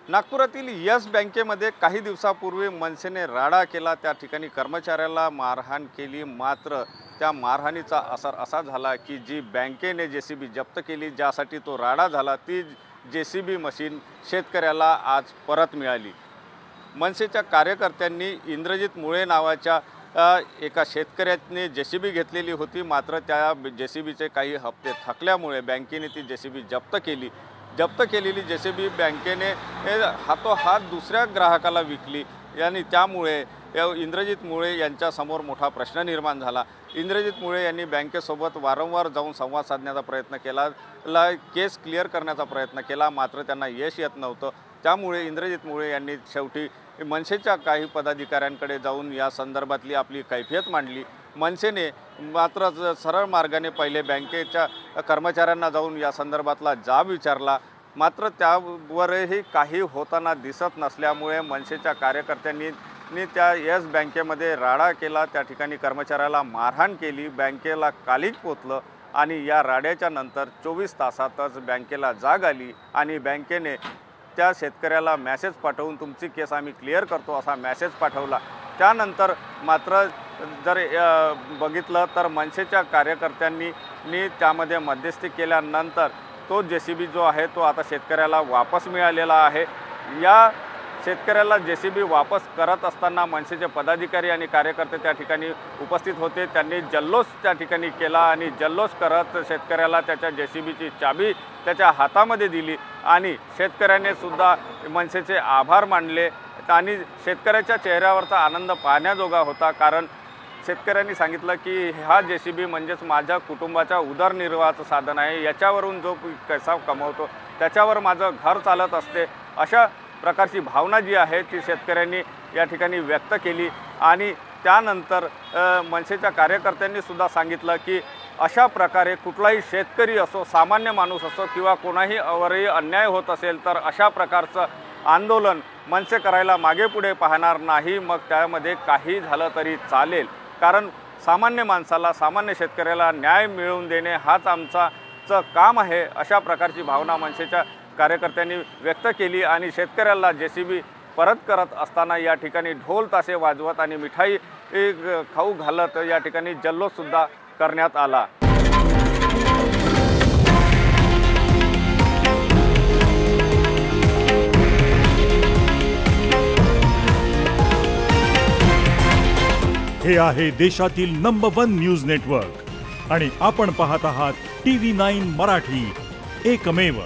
नागपुरातील येस बँकेमध्ये काही दिवसापूर्वी मनसेने राडा केला, त्या ठिकाणी कर्मचाऱ्याला मारहाण केली। मात्र त्या मारहाणीचा असर असा झाला की जी बँकेने जेसीबी जप्त केली, ज्यासाठी तो राडा झाला, ती जेसीबी मशीन शेतकऱ्याला आज परत मिळाली। मनसेच्या कार्यकर्त्यांनी इंद्रजित मुळे नावाच्या एका शेतकऱ्याने जेसीबी घेतलेली होती। मात्र त्या जेसीबीचे काही हप्ते थकल्यामुळे बँकेने ती जेसीबी जप्त केली। जप्त केलेली जेसीबी बँकेने हातोहात दुसऱ्या ग्राहकाला विकली आणि त्यामुळे इंद्रजित मुळे यांच्यासमोर मोठा प्रश्न निर्माण झाला। इंद्रजित मुळे यांनी बँकेसोबत वारंवार जाऊन संवाद साधण्याचा प्रयत्न केला, केस क्लिअर करण्याचा प्रयत्न केला, मात्र त्यांना यश येत नव्हतं। त्यामुळे इंद्रजित मुळे यांनी शेवटी मनसेच्या काही पदाधिकाऱ्यांकडे जाऊन या संदर्भातली आपली कैफियत मांडली। मनसेने मात्र सरळ मार्गाने पहिले बँकेच्या कर्मचाऱ्यांना जाऊन या संदर्भातला जाब विचारला, मात्र त्यावरही काही होताना दिसत नसल्यामुळे मनसेच्या कार्यकर्त्यांनी त्या येस बँकेमध्ये राडा केला, त्या ठिकाणी कर्मचाऱ्याला मारहाण केली, बँकेला कालीज पोचलं आणि या राड्याच्या नंतर 24 तासातच बँकेला जाग आली आणि बँकेने त्या शेतकऱ्याला मेसेज पाठवून तुमची केस आम्ही क्लिअर करतो असा मेसेज पाठवला। त्यानंतर मात्र जर बघितलं तर मनसेच्या कार्यकर्त्यांनी त्यामध्ये मध्यस्थी केल्यानंतर तो जेसीबी जो आहे तो आता शेतकऱ्याला वापस मिळालेला आहे। या शेतकऱ्याला जेसीबी वापस करत असताना मनसेचे पदाधिकारी आणि कार्यकर्ते त्या ठिकाणी उपस्थित होते। त्यांनी जल्लोष त्या ठिकाणी केला आणि जल्लोष करत शेतकऱ्याला त्याच्या जेसीबीची चाबी त्याच्या हातामध्ये दिली आणि शेतकऱ्याने सुद्धा मनसेचे आभार मानले आणि शेतकऱ्याच्या चेहऱ्यावरचा आनंद पाहण्याजोगा होता। कारण शेतकऱ्यांनी सांगितलं की हा जेसीबी म्हणजेच माझ्या कुटुंबाच्या उदरनिर्वाहाचं साधन आहे, याच्यावरून जो पैसा कमवतो त्याच्यावर माझं घर चालत असते, अशा प्रकारची भावना जी आहे ती शेतकऱ्यांनी या ठिकाणी व्यक्त केली। आणि त्यानंतर मनसेच्या कार्यकर्त्यांनी सुद्धा सांगितलं की अशा प्रकारे कुठलाही शेतकरी असो, सामान्य माणूस असो किंवा कोणाहीवरही अन्याय होत असेल तर अशा प्रकारचं आंदोलन मनसे करायला मागे पुढे पाहणार नाही। मग त्यामध्ये काही झालं तरी चालेल, कारण सामान्य माणसाला, सामान्य शेतकऱ्याला न्याय मिळवून देणे हाच आमचं काम आहे, अशा प्रकारची भावना मनसेच्या कार्यकर्त्यांनी व्यक्त केली। आणि शेतकऱ्याला जेसीबी परत करत असताना या ठिकाणी ढोल ताशे वाजवत आणि मिठाई खाऊ घालत या ठिकाणी जल्लोषसुद्धा करण्यात आला। हे आहे देशातील नंबर 1 न्यूज नेटवर्क आणि आपण पाहत आहात TV9 मराठी, एकमेव।